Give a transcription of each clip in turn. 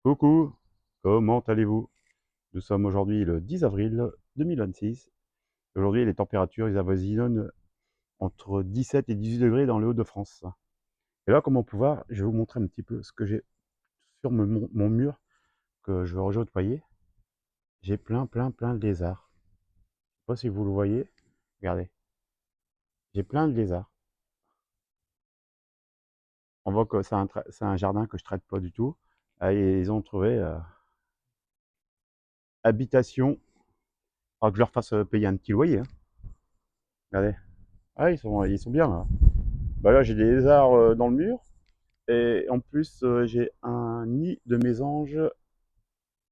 Coucou, comment allez-vous? Nous sommes aujourd'hui le 10 avril 2026. Aujourd'hui, les températures ils avoisinent entre 17 et 18 degrés dans le Hauts-de-France. Et là, comme on peut voir, je vais vous montrer un petit peu ce que j'ai sur mon mur que je vais rejoindre. J'ai plein de lézards. Je sais pas si vous le voyez. Regardez, j'ai plein de lézards. On voit que c'est un jardin que je traite pas du tout. Ah, et ils ont trouvé habitation. Alors que je leur fasse payer un petit loyer, hein. Regardez. Ah, ils sont bien là. Bah là, j'ai des lézards dans le mur. Et en plus, j'ai un nid de mésanges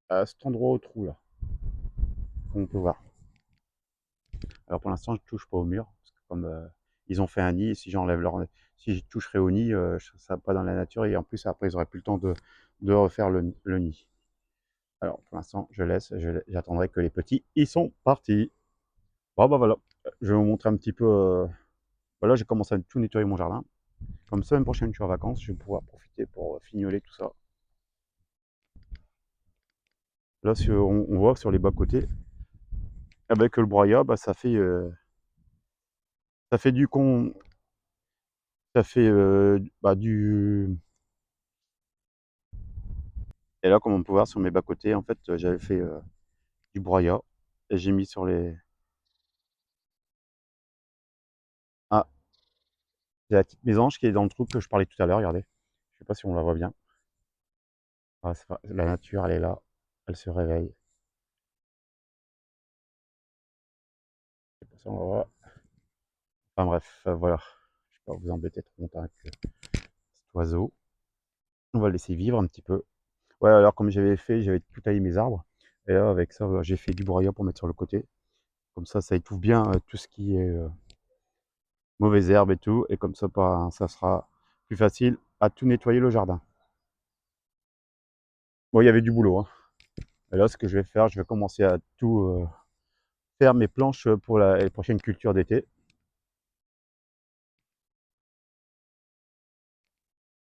à cet endroit au trou là, comme on peut voir. Alors pour l'instant, je ne touche pas au mur, parce que comme ils ont fait un nid, si j'enlève si je toucherais au nid, ça ne pas dans la nature, et en plus après ils n'auraient plus le temps de refaire le nid. Alors pour l'instant, je laisse, j'attendrai que les petits, ils sont partis. Bon bah voilà, je vais vous montrer un petit peu. Voilà, j'ai commencé à tout nettoyer mon jardin. Comme semaine prochaine, je suis en vacances, je vais pouvoir profiter pour fignoler tout ça. Là, on voit sur les bas-côtés, avec le broyat, bah, ça fait du con, ça fait bah, du. Et là, comme on peut voir sur mes bas-côtés, en fait, j'avais fait du broyat et j'ai mis sur les. Ah, il y a la petite mésange qui est dans le trou que je parlais tout à l'heure, regardez. Je sais pas si on la voit bien. Ah, la nature, elle est là, elle se réveille. Je sais pas si on la voit. Enfin bref, voilà. Je vais pas vous embêter trop longtemps avec cet oiseau. On va le laisser vivre un petit peu. Ouais, alors comme j'avais fait, j'avais tout taillé mes arbres. Et là, avec ça, j'ai fait du broyat pour mettre sur le côté. Comme ça étouffe bien tout ce qui est mauvaises herbes et tout. Et comme ça, ça sera plus facile à tout nettoyer le jardin. Bon, il y avait du boulot, hein. Et là, ce que je vais faire, je vais commencer à tout faire mes planches pour les prochaines cultures d'été.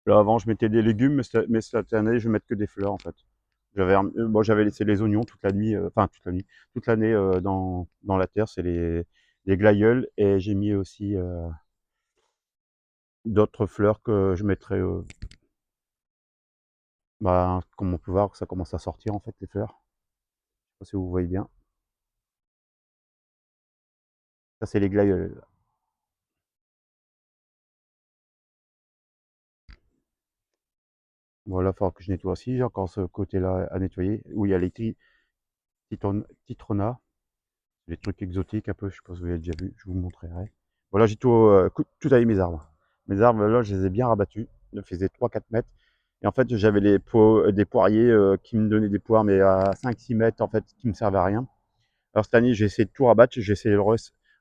Là, avant, je mettais des légumes, mais cette année, je vais mettre que des fleurs, en fait. Bon, j'avais laissé les oignons toute la nuit, enfin toute la nuit, toute l'année dans la terre, c'est les glaïeuls, et j'ai mis aussi d'autres fleurs que je mettrai, bah, comme on peut voir, ça commence à sortir en fait les fleurs. Je sais pas si vous voyez bien. Ça, c'est les glaïeuls. Voilà, il va falloir que je nettoie aussi. J'ai encore ce côté-là à nettoyer, où il y a les citronnas, les trucs exotiques un peu, je sais pas si vous avez déjà vu, je vous montrerai. Voilà, j'ai tout taillé mes arbres. Mes arbres, là, je les ai bien rabattus. Ils faisaient 3-4 mètres. Et en fait, j'avais des poiriers qui me donnaient des poires, mais à 5-6 mètres, en fait, qui me servaient à rien. Alors cette année, j'ai essayé de tout rabattre, j'ai essayé de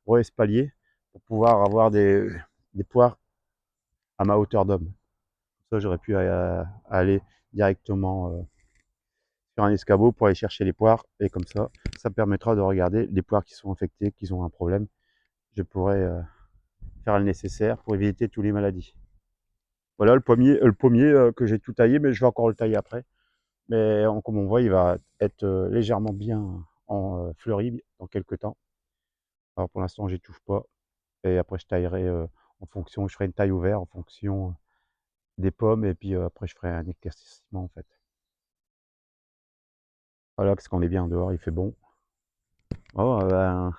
re-espalier pour pouvoir avoir des poires à ma hauteur d'homme. Ça, j'aurais pu aller directement sur un escabeau pour aller chercher les poires. Et comme ça me permettra de regarder les poires qui sont infectées, qui ont un problème. Je pourrais faire le nécessaire pour éviter toutes les maladies. Voilà le pommier que j'ai tout taillé, mais je vais encore le tailler après. Mais comme on voit, il va être légèrement bien fleuri dans quelques temps. Alors pour l'instant, j'y touche pas. Et après, je taillerai en fonction, je ferai une taille ouverte en fonction des pommes. Et puis après, je ferai un éclaircissement en fait. Voilà, parce qu'on est bien dehors, il fait bon. Oh, ben,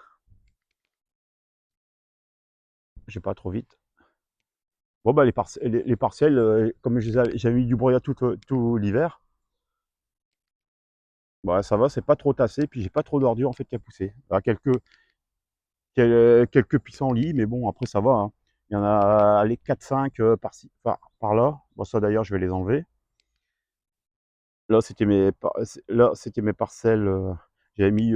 j'ai pas trop vite. Bon, bah, les parcelles, comme j'avais mis du broyat tout l'hiver, bah, ça va, c'est pas trop tassé, puis j'ai pas trop d'ordures en fait qui a poussé. Il y a quelques pissenlits, mais bon, après ça va, hein. Il y en a les 4-5 par-ci, par là. Bon, ça d'ailleurs, je vais les enlever. Là, c'était mes parcelles. J'avais mis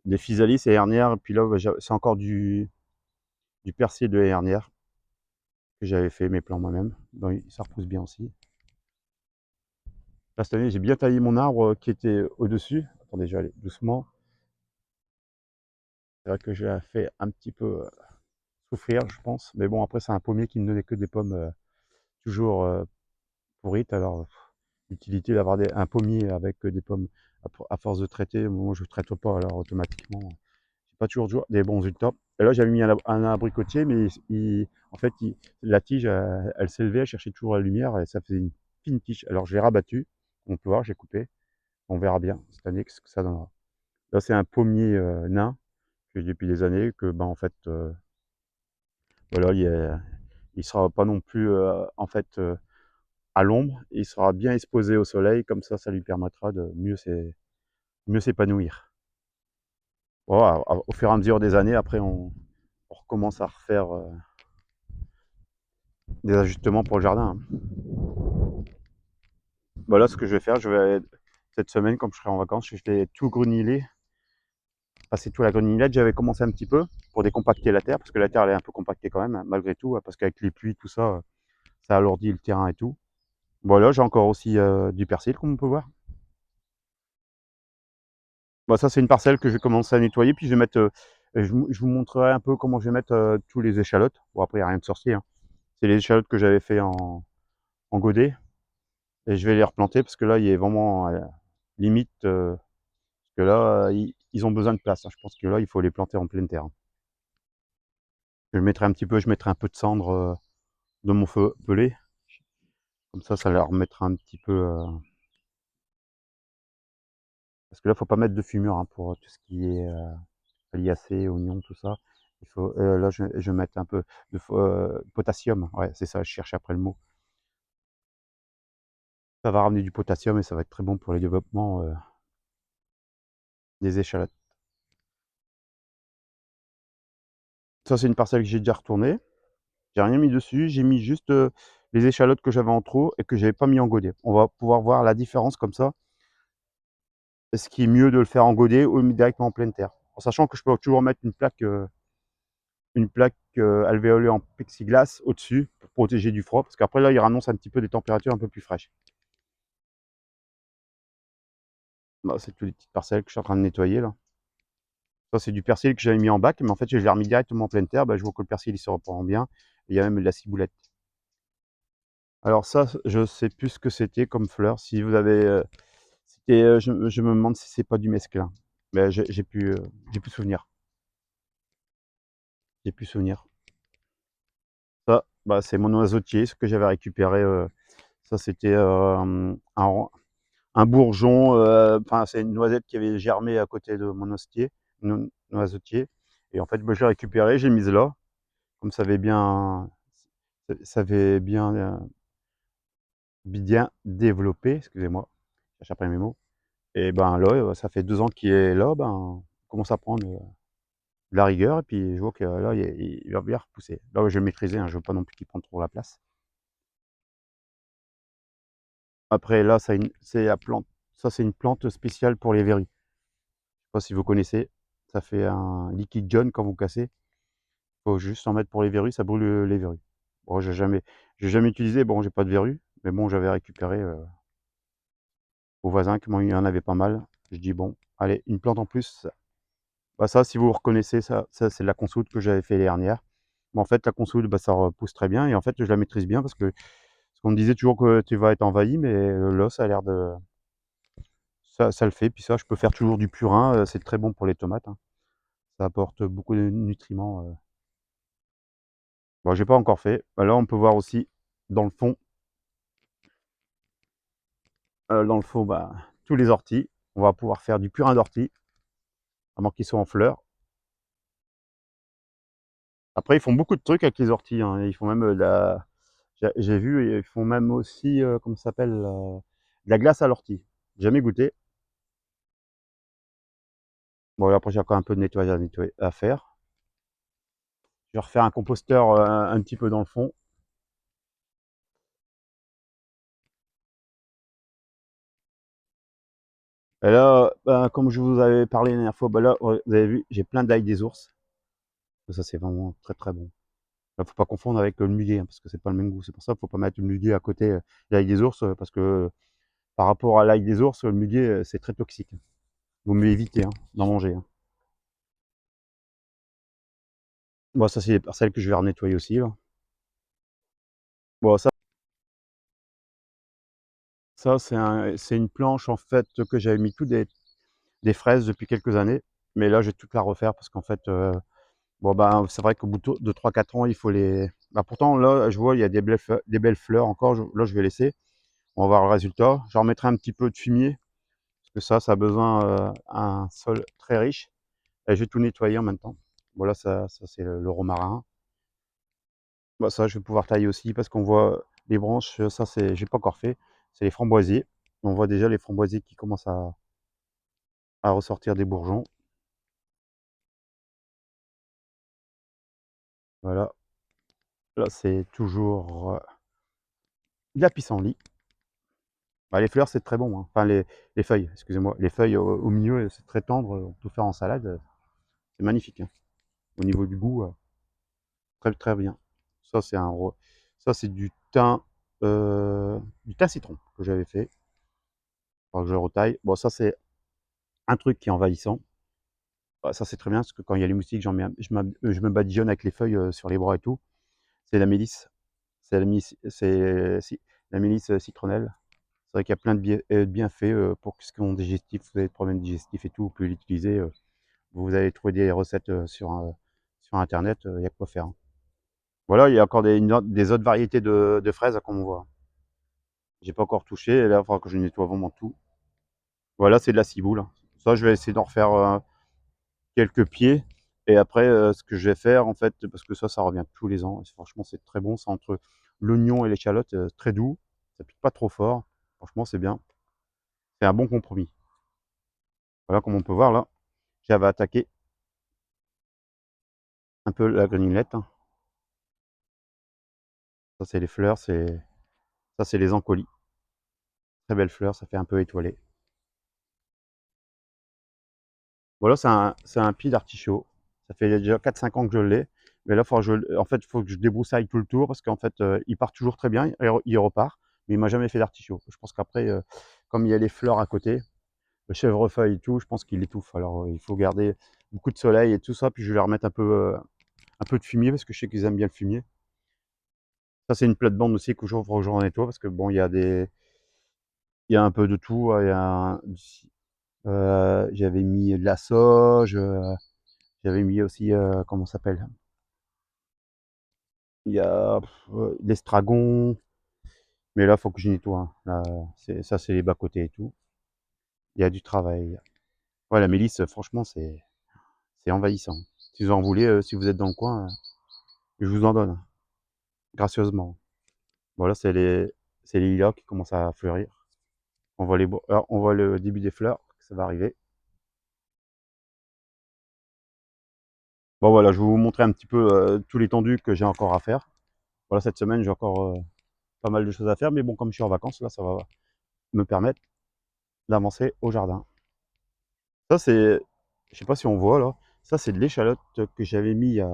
des physalis et hernières, et puis là, bah, c'est encore du persil de hernière que j'avais fait mes plants moi-même. Donc, ça repousse bien aussi. Là, cette année, j'ai bien taillé mon arbre qui était au-dessus. Attendez, je vais aller doucement. C'est vrai que j'ai fait un petit peu souffrir, je pense. Mais bon, après, c'est un pommier qui ne donnait que des pommes toujours pourrites. Alors, l'utilité d'avoir un pommier avec des pommes. À force de traiter, moi je ne traite pas, alors automatiquement, j'ai pas toujours des bons résultats. Et là, j'avais mis un abricotier, mais en fait, la tige, elle s'élevait, elle cherchait toujours la lumière, et ça faisait une fine tige. Alors, je l'ai rabattu, on peut voir, j'ai coupé. On verra bien cette année ce que ça donnera. Là, c'est un pommier nain que j'ai depuis des années, que ben, en fait, voilà, il sera pas non plus en fait à l'ombre, il sera bien exposé au soleil, comme ça lui permettra de mieux s'épanouir. Voilà, au fur et à mesure des années, après, on recommence à refaire des ajustements pour le jardin, hein. Voilà ce que je vais faire, cette semaine, comme je serai en vacances, je vais tout greniler, passer tout la grenillette. J'avais commencé un petit peu pour décompacter la terre, parce que la terre elle est un peu compactée quand même, hein, malgré tout, parce qu'avec les pluies, tout ça, ça alourdit le terrain et tout. Voilà, j'ai encore aussi du persil, comme on peut voir. Bon, ça, c'est une parcelle que je vais commencer à nettoyer, puis je vais mettre, je vous montrerai un peu comment je vais mettre tous les échalotes. Bon, après, il n'y a rien de sorcier, hein. C'est les échalotes que j'avais fait en godet, et je vais les replanter, parce que là, il est vraiment limite, parce que là, ils ont besoin de place, hein. Je pense que là, il faut les planter en pleine terre, hein. Je mettrai un peu de cendre de mon feu pelé, comme ça leur remettra un petit peu, parce que là, faut pas mettre de fumure, hein, pour tout ce qui est aliacé, oignon, tout ça. Il faut, là, je vais mettre un peu de potassium. Ouais, c'est ça, je cherche après le mot. Ça va ramener du potassium et ça va être très bon pour le développement des échalotes. Ça, c'est une parcelle que j'ai déjà retournée. J'ai rien mis dessus, j'ai mis juste les échalotes que j'avais en trop et que j'avais pas mis en godet. On va pouvoir voir la différence comme ça. Est-ce qu'il est mieux de le faire en godet ou directement en pleine terre? En sachant que je peux toujours mettre une plaque alvéolée en plexiglas au-dessus pour protéger du froid, parce qu'après là, il annonce un petit peu des températures un peu plus fraîches. Bah, c'est toutes les petites parcelles que je suis en train de nettoyer là. Ça, c'est du persil que j'avais mis en bac, mais en fait, je l'ai remis directement en pleine terre. Bah, je vois que le persil il se reprend bien. Et il y a même de la ciboulette. Alors ça, je sais plus ce que c'était comme fleur. Si vous avez, je me demande si c'est pas du mesclun. Mais j'ai plus souvenir. J'ai plus souvenir. Ça, bah, c'est mon oiseautier, ce que j'avais récupéré. Ça, c'était un bourgeon. Enfin, c'est une noisette qui avait germé à côté de mon noisetier. Et en fait, moi, je l'ai récupéré, j'ai mise là. Comme ça avait bien développé, excusez-moi, je cherche après mes mots. Et ben là, ça fait 2 ans qu'il est là, ben, on commence à prendre de la rigueur, et puis je vois que là, il va bien repousser. Là, je vais le maîtriser, hein, je veux pas non plus qu'il prenne trop la place. Après, là, c'est la plante, ça c'est une plante spéciale pour les verrues. Je sais pas si vous connaissez, ça fait un liquide jaune quand vous cassez. Faut juste en mettre pour les verrues, ça brûle les verrues. Bon, j'ai jamais utilisé, bon, j'ai pas de verrues, mais bon, j'avais récupéré au voisin qui il en avait pas mal. Je dis bon, allez, une plante en plus. Bah ça, si vous reconnaissez, ça c'est de la consoude que j'avais fait l'année dernière. Mais en fait, la consoude, bah, ça repousse très bien et en fait, je la maîtrise bien parce qu'on me disait toujours que tu vas être envahi, mais là, ça a l'air de, ça le fait. Puis ça, je peux faire toujours du purin, c'est très bon pour les tomates, hein. Ça apporte beaucoup de nutriments. Bon, j'ai pas encore fait. Bah, là, on peut voir aussi dans le fond, bah, tous les orties. On va pouvoir faire du purin d'ortie, avant qu'ils soient en fleurs. Après, ils font beaucoup de trucs avec les orties, hein. Ils font même j'ai vu, ils font même aussi, comment ça s'appelle, de la glace à l'ortie. Jamais goûté. Bon, après, j'ai encore un peu de nettoyage à faire. Je vais refaire un composteur un petit peu dans le fond. Et là, ben, comme je vous avais parlé la dernière fois, ben là, ouais, vous avez vu, j'ai plein d'ail des ours. Ça, c'est vraiment très très bon. Là, faut pas confondre avec le muguet, hein, parce que c'est pas le même goût. C'est pour ça qu'il faut pas mettre le muguet à côté de l'ail des ours, parce que par rapport à l'ail des ours, le muguet, c'est très toxique. Vaut mieux éviter hein, d'en manger, hein. Bon, ça, c'est les parcelles que je vais nettoyer aussi, là. Bon, Ça, c'est une planche en fait que j'avais mis tout des fraises depuis quelques années, mais là, je vais toute la refaire parce qu'en fait, bon, ben, c'est vrai qu'au bout de 3-4 ans, il faut les bah, pourtant là, je vois, il y a des belles fleurs encore, là, je vais laisser. On va voir le résultat. Je remettrai un petit peu de fumier parce que ça a besoin, un sol très riche et je vais tout nettoyer en même temps. Voilà, ça c'est le romarin. Bah, ça, je vais pouvoir tailler aussi parce qu'on voit les branches, ça c'est j'ai pas encore fait, c'est les framboisiers. On voit déjà les framboisiers qui commencent à ressortir des bourgeons. Voilà, là c'est toujours, de la pissenlit. Bah, les fleurs, c'est très bon, hein. Enfin les feuilles, excusez-moi. Les feuilles au milieu, c'est très tendre, on peut faire en salade, c'est magnifique, hein. Au niveau du goût, très, très bien. Ça, c'est un ça, c'est du thym citron que j'avais fait. Faudra que je le retaille. Bon, ça, c'est un truc qui est envahissant. Bah, ça, c'est très bien parce que quand il y a les moustiques, j'en mets je me badigeonne avec les feuilles, sur les bras et tout. C'est la mélisse. La mélisse, citronnelle. C'est vrai qu'il y a plein de bienfaits, pour ce qui est digestif. Vous avez des problèmes digestifs et tout, vous pouvez l'utiliser, vous allez trouver des recettes, sur internet, il y a de quoi faire, hein. Voilà, il y a encore des autres variétés de fraises, comme on voit. J'ai pas encore touché, et là, il faudra que je nettoie vraiment tout. Voilà, c'est de la ciboule. Ça, je vais essayer d'en refaire, quelques pieds. Et après, ce que je vais faire, en fait, parce que ça revient tous les ans. Et franchement, c'est très bon. C'est entre l'oignon et l'échalote, très doux. Ça pique pas trop fort. Franchement, c'est bien. C'est un bon compromis. Voilà, comme on peut voir là, j'avais attaqué un peu la granulette, hein. Ça, c'est les fleurs. Ça, c'est les encolis. Très belles fleurs. Ça fait un peu étoilé. Voilà, c'est un pied d'artichaut. Ça fait déjà 4-5 ans que je l'ai. Mais là, en fait, il faut que je débroussaille tout le tour parce qu'en fait, il part toujours très bien, il repart, mais il m'a jamais fait d'artichaut. Je pense qu'après, comme il y a les fleurs à côté, le chèvrefeuille et tout, je pense qu'il étouffe. Alors, il faut garder beaucoup de soleil et tout ça, puis je vais leur mettre un peu de fumier parce que je sais qu'ils aiment bien le fumier. Ça, c'est une plate-bande aussi que je nettoie parce que bon, il y a un peu de tout, hein. J'avais mis de la sauge, j'avais mis aussi, comment ça s'appelle? Il y a l'estragon, mais là, faut que je nettoie, hein. Là, c'est les bas-côtés et tout. Il y a du travail. Ouais, la mélisse, franchement, c'est envahissant. Si vous en voulez, si vous êtes dans le coin, je vous en donne, gracieusement. Voilà, c'est les lilas qui commencent à fleurir. Alors, on voit le début des fleurs, ça va arriver. Bon, voilà, je vais vous montrer un petit peu tout l'étendue que j'ai encore à faire. Voilà, cette semaine, j'ai encore pas mal de choses à faire, mais bon, comme je suis en vacances, là, ça va me permettre d'avancer au jardin. Ça, je sais pas si on voit là, ça c'est de l'échalote que j'avais mis il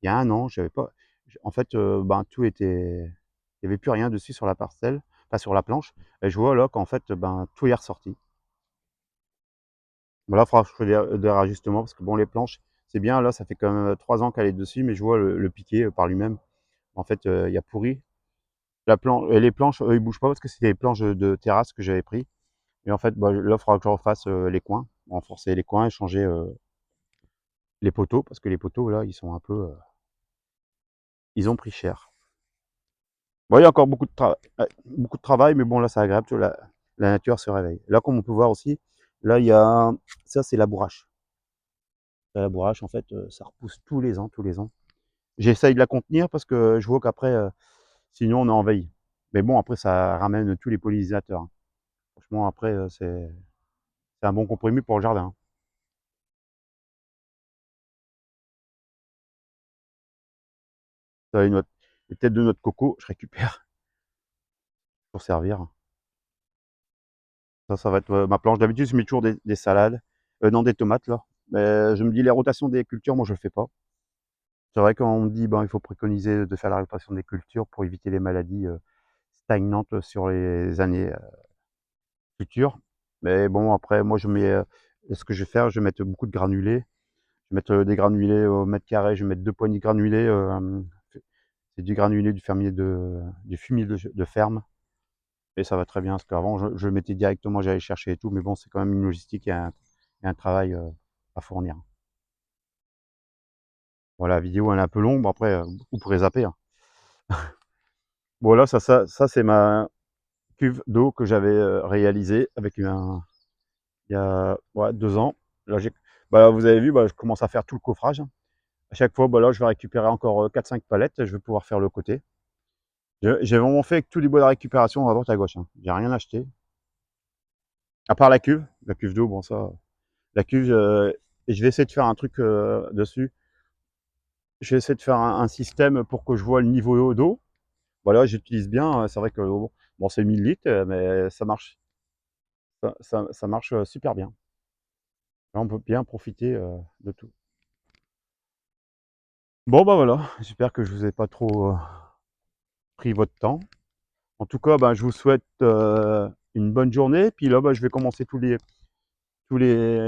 y a 1 an. J'avais pas, en fait, ben, il y avait plus rien dessus sur la parcelle, enfin sur la planche. Et je vois là qu'en fait, ben, tout est ressorti. Bon là, il faudra que je fasse des rajustements parce que bon, les planches, c'est bien. Là, ça fait quand même 3 ans qu'elle est dessus, mais je vois le piqué par lui-même. En fait, il a pourri. Les planches, ils bougent pas parce que c'était les planches de terrasse que j'avais pris. Et en fait, bah, là, il faudra que je refasse les coins, renforcer les coins et changer les poteaux parce que les poteaux là, ils sont un peu, ils ont pris cher. Bon, il y a encore beaucoup de travail, mais bon, là, c'est agréable, tu vois, la nature se réveille. Là, comme on peut voir aussi, là, ça, c'est la bourrache. La bourrache, en fait, ça repousse tous les ans, tous les ans. J'essaye de la contenir parce que je vois qu'après, sinon, on est envahi. Mais bon, après, ça ramène tous les pollinisateurs, hein. Franchement, après, c'est un bon compromis pour le jardin. Ça, les têtes de noix de coco, je récupère pour servir. Ça va être ma planche. D'habitude, je mets toujours des salades, non, des tomates, là. Mais je me dis, les rotations des cultures, moi, je le fais pas. C'est vrai quand on me dit, ben, il faut préconiser de faire la rotation des cultures pour éviter les maladies stagnantes sur les années futures. Mais bon, après, moi, ce que je vais faire, je vais mettre beaucoup de granulés. Je vais mettre des granulés au mètre carré. Je vais mettre 2 poignées de granulés. C'est du granulé du fumier de ferme. et ça va très bien, parce qu'avant, je le mettais directement, j'allais chercher et tout, mais bon, c'est quand même une logistique et un travail à fournir. Voilà, la vidéo, elle est un peu longue, bon après, vous pourrez zapper, hein. Bon là, ça c'est ma cuve d'eau que j'avais réalisée avec un, il y a ouais, 2 ans. Là, bah, vous avez vu, bah, je commence à faire tout le coffrage. À chaque fois, bah, là, je vais récupérer encore 4-5 palettes, je vais pouvoir faire le côté. J'ai vraiment fait avec tous les bois de récupération à droite à gauche, hein. J'ai rien acheté. À part la cuve d'eau, bon ça, la cuve, et je vais essayer de faire un truc dessus. Je vais essayer de faire un système pour que je vois le niveau d'eau. Voilà, j'utilise bien, c'est vrai que bon, c'est 1000 litres, mais ça marche, ça marche super bien. Là, on peut bien profiter de tout. Bon, bah voilà, j'espère que je vous ai pas trop pris votre temps. En tout cas, bah, je vous souhaite une bonne journée. Puis là, bah, je vais commencer tous les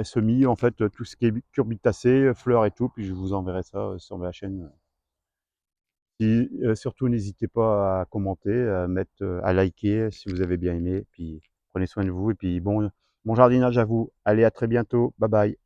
semis, en fait, tout ce qui est cucurbitacées, fleurs et tout. Puis je vous enverrai ça sur ma chaîne. Surtout, n'hésitez pas à commenter, à mettre, à liker si vous avez bien aimé. Puis prenez soin de vous et puis bon jardinage à vous. Allez, à très bientôt. Bye bye.